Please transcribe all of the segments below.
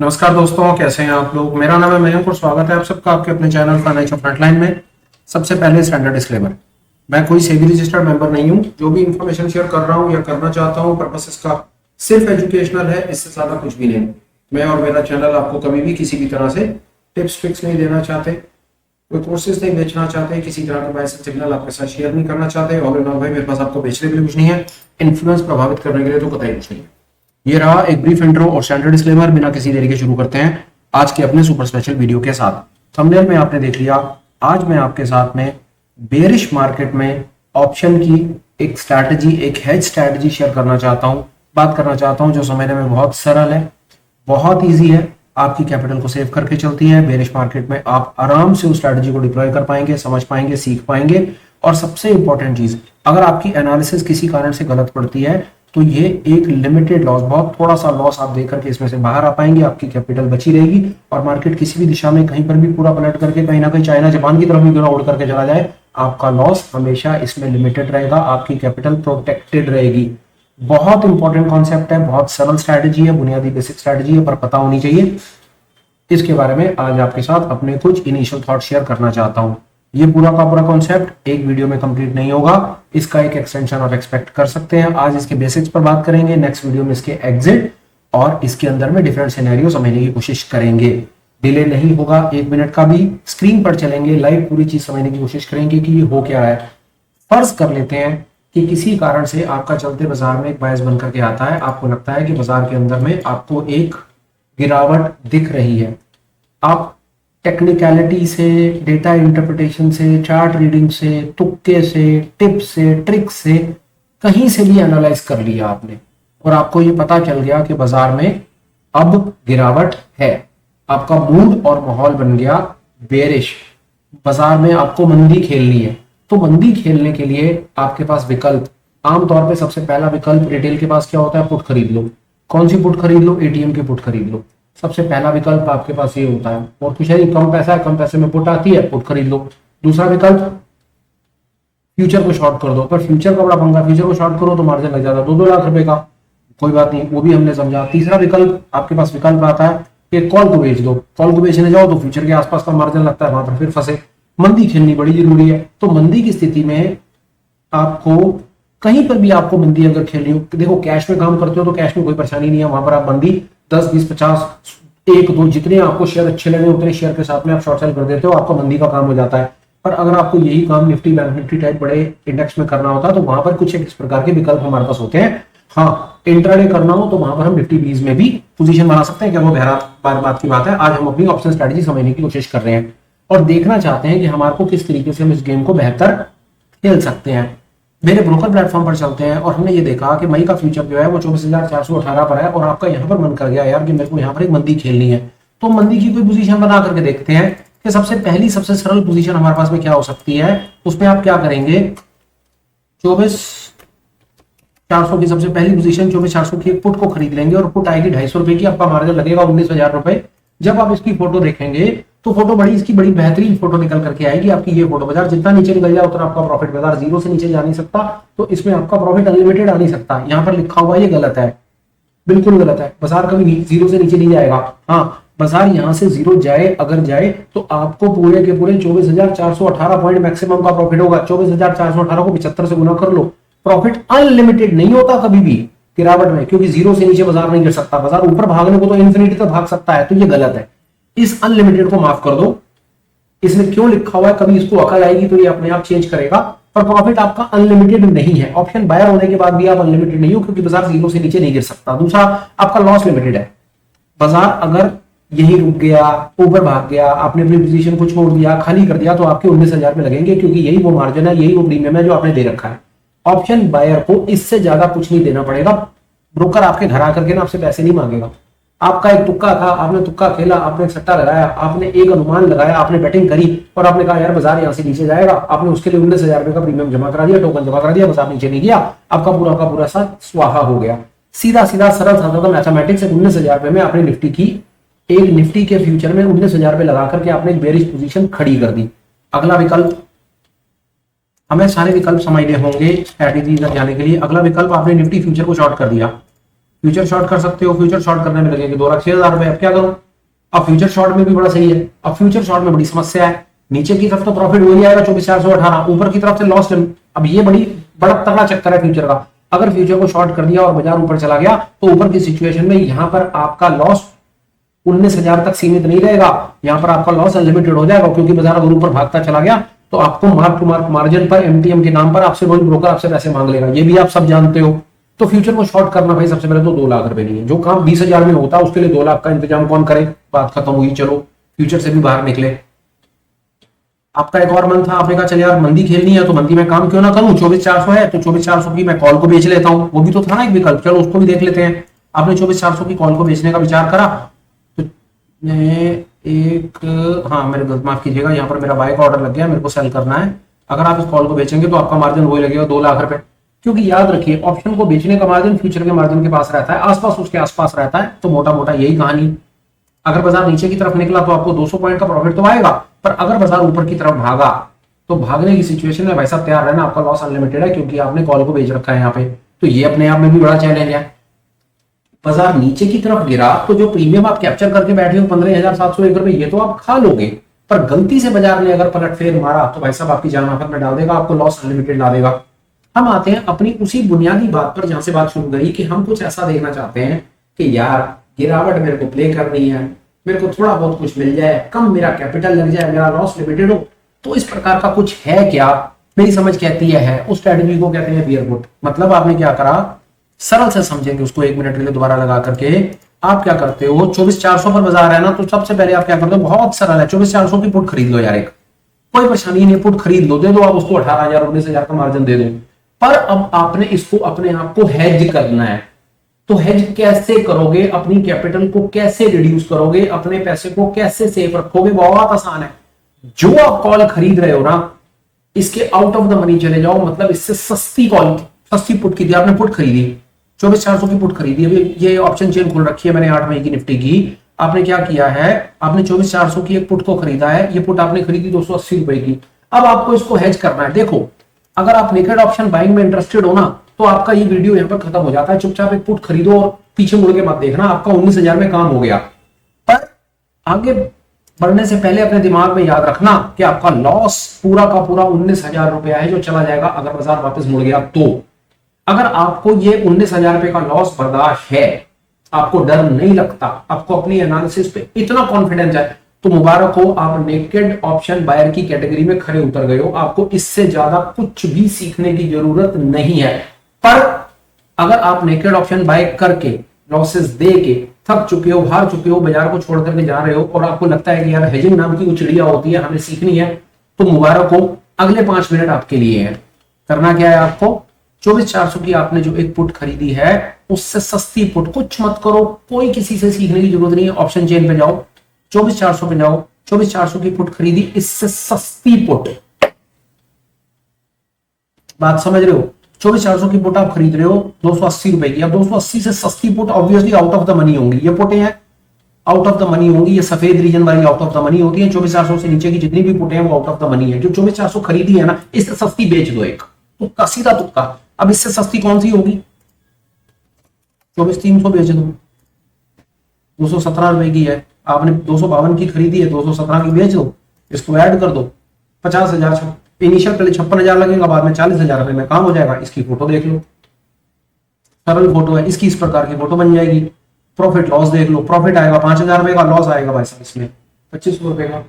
नमस्कार दोस्तों, कैसे हैं आप लोग। मेरा नाम है मयंक और स्वागत है आप सबका आपके अपने चैनल फाइनेंशियल फ्रंटलाइन में। सबसे पहले स्टैंडर्ड डिस्क्लेमर, मैं कोई सेबी रजिस्टर्ड मेंबर नहीं हूं। जो भी इंफॉर्मेशन शेयर कर रहा हूं या करना चाहता हूं पर्पस इसका सिर्फ एजुकेशनल है, इससे ज्यादा कुछ भी नहीं। मैं और मेरा चैनल आपको कभी भी किसी भी तरह से टिप्स ट्रिक्स नहीं देना चाहते, कोई कोर्सेज नहीं बेचना चाहते, किसी तरह का मैसेज सिग्नल आपके साथ शेयर नहीं करना चाहते। और भाई मेरे पास आपको बेचने के लिए कुछ नहीं है, इन्फ्लुएंस प्रभावित करने के लिए तो कतई कुछ नहीं है। ये रहा एक ब्रीफ इंट्रो और स्टैंडर्ड डिस्क्लेमर। बिना किसी देरी के शुरू करते हैं आज के अपने सुपर स्पेशल वीडियो के साथ। थंबनेल में आपने देख लिया, आज मैं आपके साथ में बेरिश मार्केट में ऑप्शन की एक स्ट्रैटेजी, एक हेज स्ट्रैटेजी शेयर करना चाहता हूं, बात करना चाहता हूं, जो समझने में बहुत सरल है, बहुत ईजी है, आपकी कैपिटल को सेव करके चलती है। बेरिश मार्केट में आप आराम से उस स्ट्रैटेजी को डिप्लॉय कर पाएंगे, समझ पाएंगे, सीख पाएंगे। और सबसे इंपॉर्टेंट चीज, अगर आपकी एनालिसिस किसी कारण से गलत पड़ती है तो ये एक लिमिटेड लॉस, बहुत थोड़ा सा लॉस आप देकर के इसमें से बाहर आ पाएंगे, आपकी कैपिटल बची रहेगी। और मार्केट किसी भी दिशा में कहीं पर भी पूरा पलट करके कहीं ना कहीं चाइना जापान की तरफ भी उड़ करके चला जाए, आपका लॉस हमेशा इसमें लिमिटेड रहेगा, आपकी कैपिटल प्रोटेक्टेड रहेगी। बहुत इंपॉर्टेंट कॉन्सेप्ट है, बहुत सरल स्ट्रैटेजी है, बुनियादी बेसिक स्ट्रैटेजी है, पर पता होनी चाहिए। इसके बारे में आज आपके साथ अपने कुछ इनिशियल थॉट शेयर करना चाहता हूं। ये पूरा का पूरा कॉन्सेप्ट एक वीडियो में कंप्लीट नहीं होगा, इसका एक एक्सटेंशन आप एक्सपेक्ट कर सकते हैं। आज इसके बेसिक्स पर बात करेंगे, नेक्स्ट वीडियो में इसके एग्जिट और इसके अंदर में डिफरेंट सिनेरियो समझने की कोशिश करेंगे। डिले नहीं होगा, 1 मिनट का भी। स्क्रीन पर चलेंगे, लाइव पूरी चीज समझने की कोशिश करेंगे कि ये हो क्या है। फर्ज कर लेते हैं कि किसी कारण से आपका चलते बाजार में एक बायस बन करके आता है, आपको लगता है कि बाजार के अंदर में आपको एक गिरावट दिख रही है। आप टेक्निकलिटी से, डेटा इंटरप्रिटेशन से, चार्ट रीडिंग से, तुक्के से, टिप्स से, ट्रिक्स से, कहीं से भी एनालाइज कर लिया आपने और आपको ये पता चल गया कि बाजार में अब गिरावट है। आपका मूड और माहौल बन गया बेरिश, बाजार में आपको मंदी खेलनी है। तो मंदी खेलने के लिए आपके पास विकल्प, आमतौर पे सबसे पहला विकल्प रिटेल के पास क्या होता है? पुट खरीद लो। कौन सी पुट खरीद लो? एटीएम की पुट खरीद लो। सबसे पहला विकल्प आपके पास ये होता है, और कुछ नहीं, कम पैसा है, कम पैसे में पुट आती है, पुट खरीद लो। दूसरा विकल्प फ्यूचर को शॉर्ट कर दो, पर फ्यूचर का बड़ा पंगा, फ्यूचर को शॉर्ट करो तो मार्जिन लग जाता है 2-2 लाख रुपए का, कोई बात नहीं, वो भी हमने समझा। तीसरा विकल्प आपके पास विकल्प आता है कि कॉल को बेच दो। कॉल को बेचने जाओ तो फ्यूचर के आसपास का मार्जिन लगता है, वहां पर फिर फंसे। मंदी खेलनी बड़ी जरूरी है। तो मंदी की स्थिति में आपको कहीं पर भी आपको मंदी अगर खेलनी हो, देखो कैश में काम करते हो तो कैश में कोई परेशानी नहीं है, वहां पर आप मंदी 10, 20, 50, 1-2 जितने आपको शेयर अच्छे लगे उतने शेयर के साथ में आप शॉर्ट सेल कर देते हो, आपका मंदी का काम हो जाता है। पर अगर आपको यही काम निफ्टी, बैंक निफ्टी टाइप बड़े इंडेक्स में करना होता है तो वहां पर कुछ इस प्रकार के विकल्प हमारे पास होते हैं। हाँ, इंट्राडे करना हो तो वहां पर हम निफ्टी 20 में भी पोजीशन बना सकते हैं, क्या वो बहरा बात की बात है। आज हम अपनी ऑप्शन स्ट्रेटेजी समझने की कोशिश कर रहे हैं और देखना चाहते हैं कि हमारे को किस तरीके से हम इस गेम को बेहतर खेल सकते हैं। मेरे ब्रोकर प्लेटफॉर्म पर चलते हैं और हमने ये देखा कि मई का फ्यूचर जो है वो 24,418 पर है और आपका यहाँ पर मन कर गया यार कि मेरे को यहाँ पर एक मंदी खेलनी है, तो मंदी की कोई पोजीशन बना करके देखते हैं कि सबसे पहली सबसे सरल पोजीशन हमारे पास में क्या हो सकती है। उसमें आप क्या करेंगे, 24,400 की सबसे पहली पोजीशन, 24,400 की एक पुट को खरीद लेंगे और पुट आएगी 250 रुपए की, आपका मार्जिन लगेगा 19,000 रुपए। जब आप इसकी फोटो देखेंगे तो फोटो इसकी बड़ी बेहतरीन फोटो निकल करके आएगी आपकी। ये फोटो, बाजार जितना नीचे निकल जाए उतना आपका प्रॉफिट, बाजार जीरो से नीचे जा नहीं सकता, तो इसमें आपका प्रॉफिट अनलिमिटेड आ नहीं सकता। यहाँ पर लिखा हुआ ये गलत है, बिल्कुल गलत है। बाजार कभी जीरो से नीचे नहीं जाएगा। हाँ, बाजार यहां से जीरो जाए, अगर जाए तो आपको पूरे के पूरे 24,418 पॉइंट मैक्सिमम का प्रॉफिट होगा। 24,418 को 75 से गुना कर लो। प्रॉफिट अनलिमिटेड नहीं होता कभी भी गिरावट में, क्योंकि जीरो से नीचे बाजार नहीं गिर सकता। बाजार ऊपर भागने को तो इन्फिनिटी तक भाग सकता है, तो ये गलत है। इस अनलिमिटेड को माफ कर दो। इसमें क्यों लिखा हुआ है, कभी इसको अकल आएगी तो ये अपने आप चेंज करेगा, पर प्रॉफिट आपका अनलिमिटेड नहीं है। ऑप्शन बायर होने के बाद भी आप अनलिमिटेड नहीं हो, क्योंकि बाजार जीरो से नीचे नहीं गिर सकता। दूसरा, आपका लॉस लिमिटेड है। बाजार अगर यही रुक गया, ऊपर भाग गया, आपने अपनी पोजीशन को छोड़ दिया, खाली कर दिया, तो आपके 19,000 में लगेंगे, क्योंकि यही वो मार्जिन है, यही वो प्रीमियम है जो आपने दे रखा है। ऑप्शन बायर को इससे ज्यादा कुछ नहीं देना पड़ेगा। ब्रोकर आपके घर आकर के ना आपसे पैसे नहीं मांगेगा। आपका एक तुक्का था, आपने तुक्का खेला, आपने एक सट्टा लगाया, आपने एक अनुमान लगाया, आपने बैटिंग करी और आपने कहा यार बाजार यहां से नीचे जाएगा, आपने उसके लिए 19,000 रुपए का प्रीमियम जमा करा दिया, टोकन जमा करा दिया, बाजार नीचे नहीं गया, आपका पूरा का पूरा सा स्वाहा हो गया। सीधा सीधा सरल साधा मैथमेटिक्स, 19,000 रुपए में आपने निफ्टी की, एक निफ्टी के फ्यूचर में 19,000 रुपए लगा करके आपने एक बेरिश पोजीशन खड़ी कर दी। अगला विकल्प, हमें सारे विकल्प समझने होंगे स्ट्रैटेजी जाने के लिए। अगला विकल्प, आपने निफ्टी फ्यूचर को शॉर्ट कर दिया। फ्यूचर शॉर्ट कर सकते हो, फ्यूचर शॉर्ट करने में लगेंगे 2,06,000 रुपए। अब क्या करूं? अब फ्यूचर शॉर्ट में भी बड़ा सही है। अब फ्यूचर शॉर्ट में बड़ी समस्या है, नीचे की तरफ तो प्रॉफिट वही आएगा 24,418, ऊपर की तरफ से लॉस। अब ये बड़ा तगड़ा चक्कर है फ्यूचर का। अगर फ्यूचर को शॉर्ट कर दिया और बाजार ऊपर चला गया तो ऊपर की सिचुएशन में यहां पर आपका लॉस 19,000 तक सीमित नहीं रहेगा, यहां पर आपका लॉस अनलिमिटेड हो जाएगा, क्योंकि बाजार अगर ऊपर भागता चला गया तो आपको मार्क टू मार्क मार्जिन पर एमटीएम के नाम पर आपसे रोज ब्रोकर आपसे पैसे मांग लेगा, ये भी आप सब जानते हो। तो फ्यूचर को शॉर्ट करना भाई सबसे पहले तो 2 लाख रुपए नहीं है। जो काम 20,000 में होता है उसके लिए 2 लाख का इंतजाम कौन करे? बात खत्म हुई। चलो फ्यूचर से भी बाहर निकले। आपका एक और मन था, आपने कहा चल यार मंदी खेलनी है तो मंदी में काम क्यों ना करूं, 24,400 है तो 24,400 की मैं कॉल को बेच लेता हूं, वो भी तो था ना एक विकल्प, चलो उसको भी देख लेते हैं। आपने 24,400 की कॉल को बेचने का विचार करा तो हाँ मेरे माफ कीजिएगा, यहाँ पर मेरा बाय का ऑर्डर लग गया, मेरे को सेल करना है। अगर आप इस कॉल को बेचेंगे तो आपका मार्जिन वही लगेगा 2 लाख रुपए, क्योंकि याद रखिए ऑप्शन को बेचने का मार्जिन फ्यूचर के मार्जिन के पास रहता है, आसपास उसके आसपास रहता है। तो मोटा मोटा यही कहानी। अगर बाजार नीचे की तरफ निकला तो आपको 200 पॉइंट का प्रॉफिट तो आएगा, पर अगर बाजार ऊपर की तरफ भागा तो भागने की सिचुएशन में भाई साहब तैयार रहना, आपका लॉस अनलिमिटेड है, क्योंकि आपने कॉल को बेच रखा है यहाँ पे। तो ये अपने आप में भी बड़ा चैलेंज है। बाजार नीचे की तरफ गिरा तो जो प्रीमियम आप कैप्चर करके बैठे हो 15,701 रुपए, ये तो आप खा लोगे, पर गलती से बाजार ने अगर पलट फेर मारा तो भाई साहब आपकी जान आफत में डाल देगा, आपको लॉस अनलिमिटेड ला देगा। हम आते हैं अपनी उसी बुनियादी बात पर जहां से बात शुरू करी कि हम कुछ ऐसा देखना चाहते हैं कि यार गिरावट मेरे को प्ले करनी है, मेरे को थोड़ा बहुत कुछ मिल जाए, कम मेरा कैपिटल लग जाए, मेरा लॉस लिमिटेड हो। तो इस प्रकार का कुछ है क्या? मेरी समझ कहती है उस स्ट्रेटजी को कहते हैं बियर पुट। मतलब आपने क्या करा, सरल से समझेंगे उसको 1 मिनट के लिए दोबारा लगा करके। आप क्या करते हो, 24,400 पर बाजार है ना, तो सबसे पहले आप क्या करते हो, बहुत सरल है, 24,400 की पुट खरीद लो यार, एक कोई परेशानी नहीं, पुट खरीद लो, दे दो आप उसको 18,000 19,000 का मार्जिन दे दो। पर अब आपने इसको अपने आप को हेज करना है। तो हेज कैसे करोगे, अपनी कैपिटल को कैसे रिड्यूस करोगे, अपने पैसे को कैसे सेफ रखोगे? बहुत आसान है। जो आप कॉल खरीद रहे हो ना, इसके आउट ऑफ द मनी चले जाओ, मतलब इससे सस्ती कॉल, सस्ती पुट की थी आपने, पुट खरीदी 24,400 की पुट खरीदी। अभी ये ऑप्शन चेन खोल रखी है मैंने 8 मई की निफ्टी की। आपने क्या किया है, आपने 24,400 की एक पुट को खरीदा है, ये पुट आपने खरीदी 280 रुपए की। अब आपको इसको हेज करना है। देखो अगर आप नेकेड ऑप्शन बाइंग में इंटरेस्टेड हो ना, तो आपका ये वीडियो यहाँ पर खत्म हो जाता है। चुपचाप एक पुट खरीदो और पीछे मुड़ के मत देखना, आपका 19,000 में काम हो गया। पर आगे बढ़ने से पहले अपने दिमाग में याद रखना कि आपका लॉस पूरा का पूरा 19,000 रुपया है, जो चला जाएगा अगर बाजार वापस मुड़ गया तो। अगर आपको ये 19,000 रुपए का लॉस बर्दाश्त है, आपको डर नहीं लगता, आपको अपनी एनालिसिस पे इतना कॉन्फिडेंस है, तो मुबारक हो, आप नेकेड ऑप्शन बायर की कैटेगरी में खड़े उतर गए हो। आपको इससे ज्यादा कुछ भी सीखने की जरूरत नहीं है। पर अगर आप नेकेड ऑप्शन बाय करके लॉसेस दे के थक चुके हो, हार चुके हो, बाजार को छोड़ करके जा रहे हो और आपको लगता है कि यार हेजिंग नाम की कुछ चिड़िया होती है, हमें सीखनी है, तो मुबारक हो, अगले 5 मिनट आपके लिए है। करना क्या है आपको, 24,400 की आपने जो एक पुट खरीदी है उससे सस्ती पुट, कुछ मत करो, कोई किसी से सीखने की जरूरत नहीं है। ऑप्शन चेन पे जाओ, 24,400 पे जाओ, 24,400 की पुट खरीदी, इससे सस्ती पुट, बात समझ रहे हो, 24,400 की पुट आप खरीद रहे हो 280 रुपए की। अब 280 से सस्ती put obviously out of the money होंगी, ये पुटें हैं आउट ऑफ द मनी होंगी, ये सफेद रीजन वाली आउट ऑफ द मनी होती है। 24,400 से नीचे की जितनी भी पुटें हैं वो आउट ऑफ द मनी है। जो 24,400 खरीदी है ना, इससे सस्ती बेच दो, एक तुक्का, सीधा तुक्का। अब इससे सस्ती कौन सी होगी, 24,300 बेच दो, 217 रुपए की है, आपने 252 की खरीदी है, 217 की बेच दो, इसको ऐड कर दो, 50,000, इनिशियल पहले 56,000 लगेगा, बाद में 40,000 रुपए में काम हो जाएगा। इसकी फोटो देख लो, सरल फोटो है, इसकी इस प्रकार की फोटो बन जाएगी। प्रॉफिट लॉस देख लो, प्रॉफिट आएगा 5,000 रुपए का, लॉस आएगा भाई साहब इसमें 2500 रुपए का।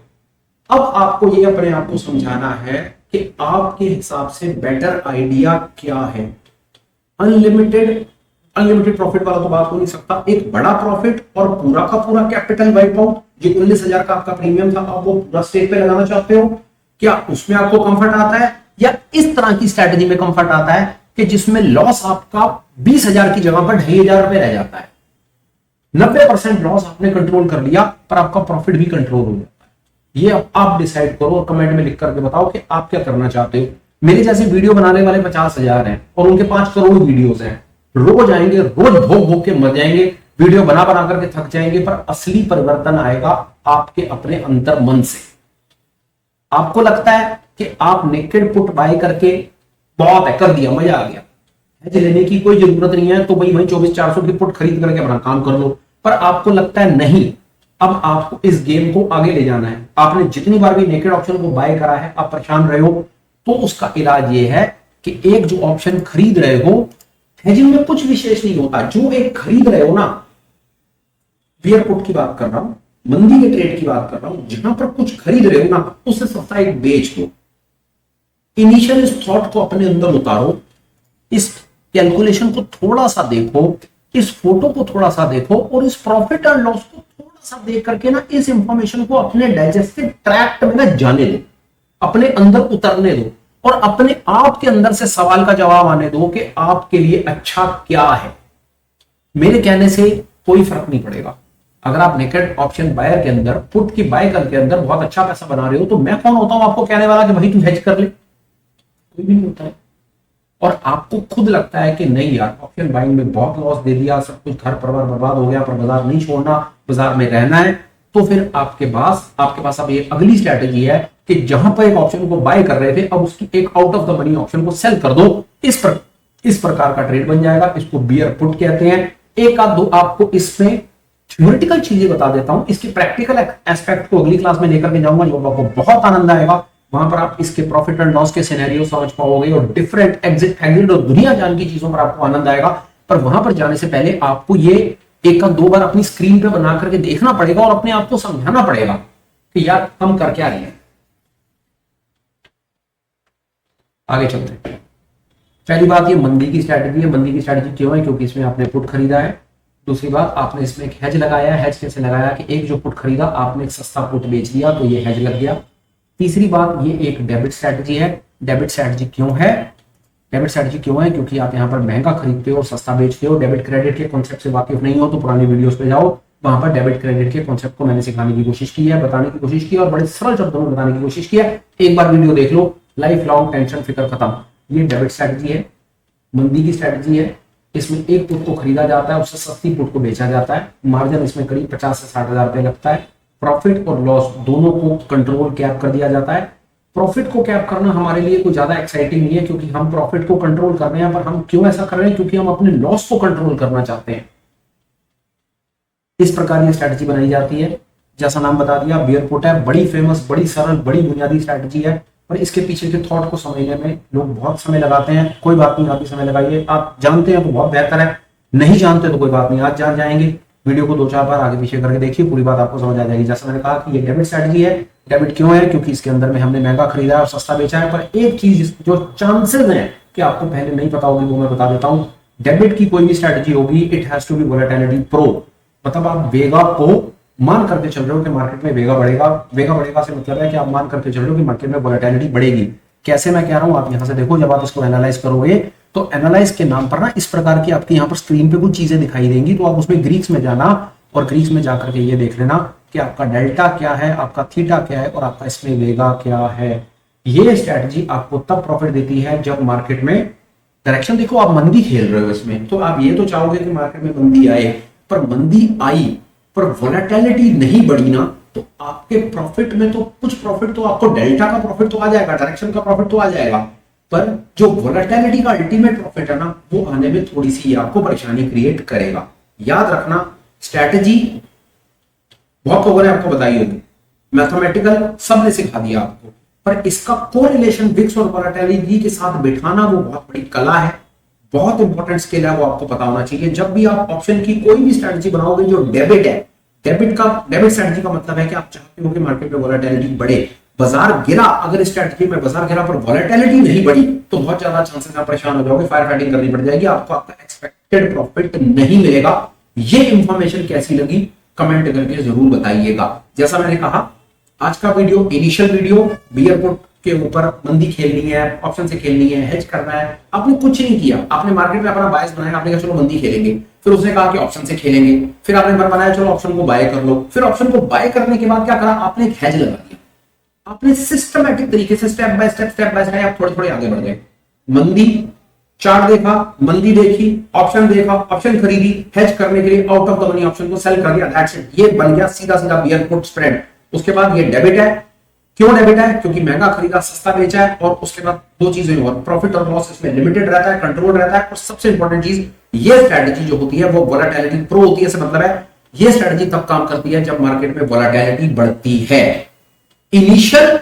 अब आपको ये अपने आप को समझाना है कि आपके हिसाब से बेटर आइडिया क्या है। अनलिमिटेड प्रॉफिट वाला तो बात हो नहीं सकता। एक बड़ा प्रॉफिट और पूरा का पूरा कैपिटल वाइप आउट, जो 19,000 का आपका प्रीमियम था, आप वो पूरा स्टेक पे लगाना चाहते हो क्या? उसमें आपको कंफर्ट आता है, या इस तरह की स्ट्रेटजी में कंफर्ट आता है कि जिसमें लॉस आपका 20,000 की जगह पर 2,500 रुपए रह जाता है, 90% लॉस आपने कंट्रोल कर लिया, पर आपका प्रॉफिट भी कंट्रोल हो जाता है। ये आप डिसाइड करो और कमेंट में लिख करके बताओ कि आप क्या करना चाहते हो। मेरे जैसे वीडियो बनाने वाले 50,000 हैं और उनके 5 करोड़ वीडियोस हैं, रोज आएंगे, रोज भोग भोग के मर जाएंगे, वीडियो बना बना करके थक जाएंगे, पर असली परिवर्तन आएगा आपके अपने अंतर मन से। आपको लगता है कि आप नेकेड पुट बाय करके बहुत है, कर दिया, मजा आ गया, हेज लेने की कोई जरूरत नहीं है, तो भाई वही 24,400 की पुट खरीद करके अपना काम कर लो। पर आपको लगता है नहीं, अब आपको इस गेम को आगे ले जाना है, आपने जितनी बार भी नेकेड ऑप्शन को बाय करा है, आप परेशान रहे हो, तो उसका इलाज ये है कि एक जो ऑप्शन खरीद रहे हो, हेजिंग में कुछ विशेष नहीं होता, जो एक खरीद रहे हो ना, बियर पुट की बात कर रहा हूं, मंदी के ट्रेड की बात कर रहा हूं, जहां पर कुछ खरीद रहे हो ना, उससे सस्ता एक बेच दो। इनिशियल इस थॉट को अपने अंदर उतारो, इस कैलकुलेशन को थोड़ा सा देखो, इस फोटो को थोड़ा सा देखो, और इस प्रॉफिट एंड लॉस को थोड़ा सा देख करके ना इस इंफॉर्मेशन को अपने डाइजेस्टिव ट्रैक्ट में ना जाने दो, अपने अंदर उतरने दो, और अपने आप के अंदर से सवाल का जवाब आने दो कि आपके लिए अच्छा क्या है। मेरे कहने से कोई फर्क नहीं पड़ेगा। अगर आप नेकेड ऑप्शन बायर के अंदर पुट की बाय करके अंदर बहुत अच्छा पैसा बना रहे हो, तो मैं कौन होता हूं आपको कहने वाला कि भाई तू हेज कर ले? कोई भी नहीं होता है। और आपको खुद लगता है कि नहीं यार, ऑप्शन बाइंग में बहुत लॉस दे दिया, सब कुछ घर परिवार बर्बाद हो गया, पर बाजार नहीं छोड़ना, बाजार में रहना है, तो फिर आपके पास अब ये अगली स्ट्रेटेजी है कि जहां पर एक ऑप्शन को बाय कर रहे थे, अब उसकी एक out of the money option को सेल कर दो। इस प्रकार का ट्रेड बन जाएगा। इसको बियर पुट कहते हैं। एक आध दो आपको इसमें थ्योरेटिकल चीजें बता देता हूं, इसकी प्रैक्टिकल एस्पेक्ट को अगली क्लास में लेकर के जाऊंगा, जो आपको बहुत आनंद आएगा। वहां पर आप इसके प्रॉफिट एंड लॉस के सिनेरियो समझ पाओगे, और डिफरेंट एग्जिट और दुनिया जान की चीजों पर आपको आनंद आएगा। पर वहां पर जाने से पहले आपको ये एक दो बार अपनी स्क्रीन पे बना करके देखना पड़ेगा, और अपने आप को समझाना पड़ेगा कि यार हम कर क्या रहे हैं। आगे चलते हैं। पहली बात, ये मंदी की स्ट्रैटेजी है। मंदी की स्ट्रैटेजी क्यों है? क्योंकि इसमें आपने पुट खरीदा है। दूसरी बात, आपने इसमें एक हेज लगाया है। हेज कैसे लगाया कि एक जो पुट खरीदा, आपने एक सस्ता पुट बेच दिया, तो ये हेज लग गया। तीसरी बात, ये एक डेबिट स्ट्रैटेजी है। डेबिट स्ट्रैटेजी क्यों है? डेबिट स्ट्रैटेजी क्यों है? क्योंकि आप यहां पर महंगा खरीदते हो और सस्ता बेचते हो। डेबिट क्रेडिट के कॉन्सेप्ट से वाकिफ नहीं हो तो पुरानी वीडियोस पे जाओ, वहां पर डेबिट क्रेडिट के कॉन्सेप्ट को मैंने सिखाने की कोशिश की है, बताने की कोशिश की, और बड़े सरल शब्दों में बताने की कोशिश की है। एक बार वीडियो देख लो, लाइफ लॉन्ग टेंशन फिक्र खत्म। ये डेबिट स्ट्रैटेजी है, मंदी की स्ट्रैटेजी है। इसमें एक पुट को खरीदा जाता है, उससे सस्ती पुट को बेचा जाता है। मार्जिन इसमें करीब 50 से 60 हजार रुपए लगता है। प्रॉफिट और लॉस दोनों को कंट्रोल कैप कर दिया जाता है। प्रॉफिट को कैप करना हमारे लिए कोई ज्यादा एक्साइटिंग नहीं है, क्योंकि हम प्रॉफिट को कंट्रोल कर रहे हैं। पर हम क्यों ऐसा कर रहे हैं? क्योंकि हम अपने लॉस को कंट्रोल करना चाहते हैं। इस प्रकार ये स्ट्रैटेजी बनाई जाती है। जैसा नाम बता दिया, बियर पुट है। बड़ी फेमस, बड़ी सरल, बड़ी बुनियादी स्ट्रैटेजी है, और इसके पीछे के थॉट को समझने में लोग बहुत समय लगाते हैं। कोई बात नहीं, आप भी समय लगाइए। आप जानते हैं तो बहुत बेहतर है, नहीं जानते तो कोई बात नहीं, आज जान जाएंगे। वीडियो को 2-4 बार आगे पीछे करके देखिए, पूरी बात आपको समझ आ जाएगी। जैसा मैंने कहा कि ये डेबिट स्ट्रैटेजी है। डेबिट क्यों है? क्योंकि इसके अंदर में हमने महंगा खरीदा है और सस्ता बेचा है। पर एक चीज जो चांसेस हैं कि आपको पहले नहीं पता होगी, वो मैं बता देता हूं। डेबिट की कोई भी स्ट्रैटेजी होगी, it has to be volatility pro. मतलब आप वेगा को मान करके चल रहे हो कि मार्केट में वेगा बढ़ेगा। वेगा बढ़ेगा से मतलब है कि आप मान करके चल रहे हो कि मार्केट में वोलेटिलिटी बढ़ेगी। कैसे मैं कह रहा हूं, आप यहां से देखो, जब आप इसको एनालाइज करोगे तो एनालाइज के नाम पर ना इस प्रकार की आपकी यहां पर स्क्रीन पे कुछ चीजें दिखाई देंगी, तो आप उसमें ग्रीक्स में जाना, और ग्रीक्स में जाकर के ये देख लेना कि आपका डेल्टा क्या है, आपका थीटा क्या है, और आपका इसमें वेगा क्या है। ये स्ट्रैटेजी आपको तब प्रॉफिट देती है जब मार्केट में डायरेक्शन, देखो आप मंदी खेल रहे हो इसमें, तो आप ये तो चाहोगे कि मार्केट में मंदी आए, पर मंदी आई पर वोलेटिलिटी नहीं बढ़ी ना, तो आपके प्रॉफिट में तो कुछ प्रॉफिट तो आपको डेल्टा का प्रॉफिट तो आ जाएगा, डायरेक्शन का प्रॉफिट तो आ जाएगा, पर जो वोलेटिलिटी का अल्टीमेट प्रॉफिट है ना, वो आने में थोड़ी सी आपको परेशानी क्रिएट करेगा। याद रखना, स्ट्रैटेजी बहुत लोगों ने आपको बताई होगी, मैथमेटिकल सबने सिखा दिया आपको, पर इसका कोरिलेशन विक्स और वोलेटिलिटी के साथ बिठाना वो बहुत बड़ी कला है, बहुत इंपॉर्टेंट स्किल है, वो आपको पता होना चाहिए। जब भी आप ऑप्शन की कोई भी स्ट्रैटेजी बनाओगे जो डेबिट है, डेबिट स्ट्रैटेजी का मतलब है कि आप चाहते हो कि मार्केट में वोलेटिलिटी बढ़े, बाजार गिरा, अगर स्ट्रैटेजी में बाजार गिरा पर वोलेटिलिटी नहीं बढ़ी तो बहुत ज्यादा चांसेस आप परेशान हो जाओगे, फायर फाइटिंग करनी पड़ जाएगी, आपको आपका एक्सपेक्टेड प्रॉफिट नहीं मिलेगा। ये इंफॉर्मेशन कैसी लगी कमेंट करके जरूर बताइएगा। जैसा मैंने कहा, आज का video initial video, beer put के ऊपर मंदी खेलनी है, ऑप्शन से खेलनी है, हेज करना है। आपने कुछ नहीं किया, आपने मार्केट में अपना बायस बनाया, आपने कहा चलो मंदी खेलेंगे, फिर उसने कहा कि ऑप्शन से खेलेंगे, फिर आपने मन बनाया चलो ऑप्शन को बाय कर लो, फिर ऑप्शन को बाय करने के बाद क्या करा, आपने एक हेज लगा दिया। आपने सिस्टमैटिक तरीके से स्टेप बाय स्टेप आप थोड़े थोड़े आगे बढ़ गए। मंदी चार्ट देखा, मंदी देखी, ऑप्शन देखा, ऑप्शन खरीदी, हेज करने के लिए out of the money option को सेल कर दिया, दैट्स इट। ये बन गया सीधा सीधा बियर पुट स्प्रेड। उसके बाद ये डेबिट है, क्यों डेबिट है? क्योंकि महंगा खरीदा सस्ता बेचा है, और उसके बाद दो चीजें और, प्रॉफिट और लॉस इसमें लिमिटेड रहता है, कंट्रोल रहता है, और सबसे इंपॉर्टेंट चीज ये स्ट्रेटजी जो होती है वो वोलेटिलिटी प्रो होती है। इसका मतलब है ये स्ट्रेटजी तब काम करती है जब मार्केट में वोलेटिलिटी बढ़ती है। इनिशियल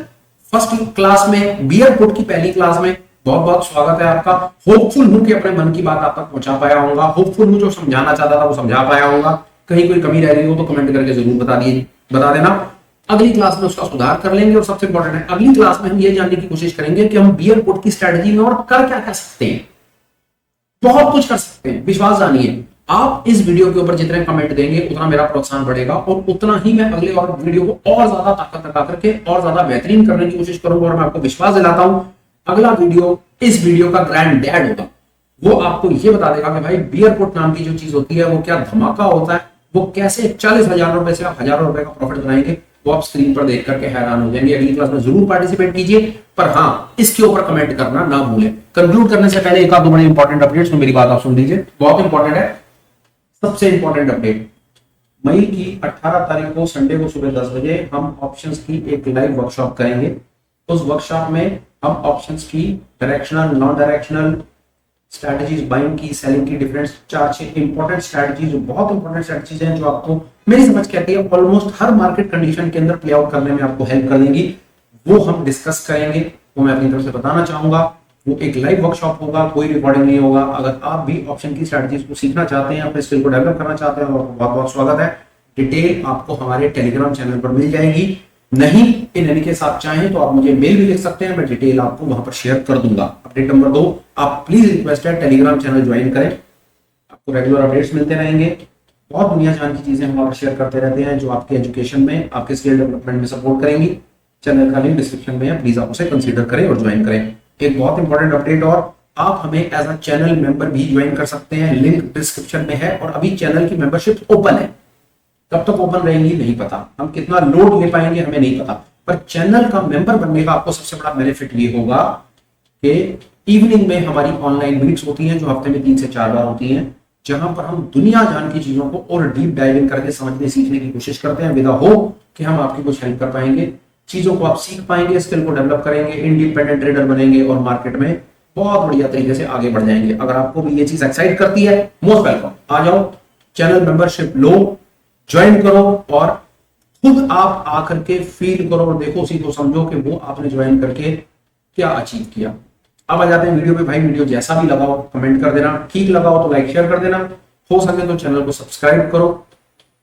फर्स्ट क्लास में, बियर पुट की पहली क्लास में बहुत बहुत स्वागत है आपका। होपफुल हूं कि अपने मन की बात आप तक पहुंचा पाया होगा, होपफुल हूं जो समझाना चाहता था वो समझा पाया होगा। कहीं कोई कमी रह रही हो तो कमेंट करके जरूर बता देना। अगली क्लास में उसका सुधार कर लेंगे, और सबसे इंपॉर्टेंट है अगली क्लास में हम ये जानने की कोशिश करेंगे कि हम बियर पुट की स्ट्रेटजी में और कर क्या कर सकते हैं। बहुत कुछ कर सकते हैं, विश्वास जानिए। आप इस वीडियो के ऊपर जितने कमेंट देंगे उतना मेरा प्रोत्साहन बढ़ेगा, और उतना ही मैं अगले और वीडियो को और ज्यादा ताकत लगा करके और ज्यादा बेहतरीन करने की कोशिश करूंगा। और मैं आपको विश्वास दिलाता हूं अगला वीडियो इस वीडियो का ग्रैंड डैड होगा। वो आपको ये बता देगा कि भाई बियर पुट नाम की जो चीज होती है वो क्या धमाका होता है, वो कैसे 40,000 रुपए से आप हजारों रुपए का प्रॉफिट बनाएंगे, वो आप स्क्रीन पर देख करके हैरान हो जाएंगे। अगली क्लास में जरूर पार्टिसिपेट कीजिए, पर हाँ इसके ऊपर कमेंट करना ना भूलें। कंक्लूड करने से पहले एक आध दो बड़े इंपॉर्टेंट अपडेट्स, मेरी बात आप सुन लीजिए, बहुत इंपॉर्टेंट है। सबसे इंपॉर्टेंट अपडेट, मई की 18 तारीख को संडे को सुबह 10 बजे हम ऑप्शंस की एक लाइव वर्कशॉप करेंगे। उस वर्कशॉप में हम ऑप्शंस की directional, non directional strategies, buying की, सेलिंग की, डिफरेंट 4-6 इंपॉर्टेंट स्ट्रैटेजीज, बहुत इंपॉर्टेंट स्ट्रैटेजीज हैं जो आपको मेरी समझ कहती है ऑलमोस्ट हर मार्केट कंडीशन के अंदर प्ले आउट करने में आपको हेल्प कर देंगी। वो हम डिस्कस करेंगे, वो मैं अपनी तरफ से बताना चाहूंगा। वो एक लाइव वर्कशॉप होगा, कोई रिकॉर्डिंग नहीं होगा। अगर आप भी ऑप्शन की स्ट्रैटेजीज को सीखना चाहते हैं, अपने स्किल को डेवलप करना चाहते हैं, और बहुत बहुत स्वागत है। डिटेल आपको हमारे टेलीग्राम चैनल पर मिल जाएगी। नहीं इन एनी केस आप चाहें तो आप मुझे मेल भी लिख सकते हैं, मैं डिटेल आपको वहां पर शेयर कर दूंगा। अपडेट नंबर 2, आप प्लीज रिक्वेस्ट है टेलीग्राम चैनल ज्वाइन करें, आपको रेगुलर अपडेट्स मिलते रहेंगे। बहुत दुनिया जान की चीजें हम वहां पर शेयर करते रहते हैं जो आपके एजुकेशन में, आपके स्किल डेवलपमेंट में सपोर्ट करेंगी। चैनल का लिंक डिस्क्रिप्शन में है, प्लीज आप उसे कंसीडर करें और ज्वाइन करें। एक बहुत इंपॉर्टेंट अपडेट, और आप हमें एज अ चैनल मेंबर भी ज्वाइन कर सकते हैं, लिंक डिस्क्रिप्शन में है। और अभी चैनल की मेंबरशिप ओपन है, कब तक ओपन रहेंगी नहीं पता, हम कितना लोड ले पाएंगे हमें नहीं पता, पर चैनल का मेंबर बनने का आपको सबसे बड़ा बेनिफिट ये होगा कि इवनिंग में हमारी ऑनलाइन मीट्स होती हैं जो हफ्ते में 3 से 4 बार होती हैं, जहां पर हम दुनिया जान की चीजों को और डीप डाइविंग करके समझने सीखने की कोशिश करते हैं, विदा हो कि हम आपकी कुछ हेल्प कर पाएंगे। चीजों को आप सीख पाएंगे, स्किल को डेवलप करेंगे, इंडिपेंडेंट ट्रेडर बनेंगे और मार्केट में बहुत बढ़िया तरीके से आगे बढ़ जाएंगे। अगर आपको भी ये चीज एक्साइट करती है, मोस्ट वेलकम, आ जाओ, चैनल मेंबरशिप लो, ज्वाइन करो, और खुद आप आकर के फील करो और देखो, सीखो, समझो कि वो आपने ज्वाइन करके क्या अचीव किया। अब आ जाते हैं वीडियो पे। भाई वीडियो जैसा भी लगाओ कमेंट कर देना, ठीक लगाओ तो लाइक शेयर कर देना, हो सके तो चैनल को सब्सक्राइब करो,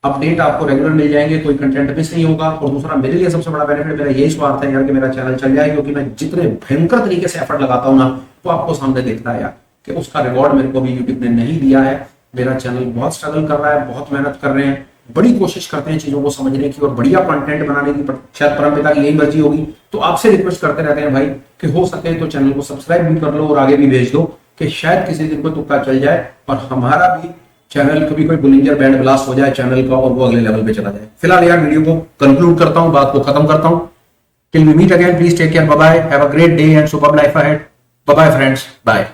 अपडेट आपको रेगुलर मिल जाएंगे, कोई कंटेंट मिस नहीं होगा। और दूसरा मेरे लिए सबसे बड़ा बेनिफिट मेरा यही स्वार्थ है यार कि मेरा चैनल चल जाए, क्योंकि मैं जितने भयंकर तरीके से एफर्ट लगाता हूं ना, वो आपको सामने दिखता है यार कि उसका रिवॉर्ड मेरे को भी यूट्यूब ने नहीं दिया है। मेरा चैनल बहुत स्ट्रगल कर रहा है, बहुत मेहनत कर रहे हैं, बड़ी कोशिश करते हैं चीजों को समझने की और बढ़िया कंटेंट बनाने की, शायद परमपिता की यही मर्जी होगी। तो आपसे रिक्वेस्ट करते रहते हैं भाई कि हो सके तो चैनल को सब्सक्राइब भी कर लो और आगे भी भेज दो कि शायद किसी दिन को तुक्का चल जाए और हमारा भी चैनल कभी कोई बुलिंजर बैंड ब्लास्ट हो जाए चैनल का और वो अगले लेवल पे चला जाए। फिलहाल यार वीडियो को कंक्लूड करता हूं, बात को खत्म करता हूं। Till we meet again, please take care, bye bye, have a great day and super life ahead. Bye bye friends, bye.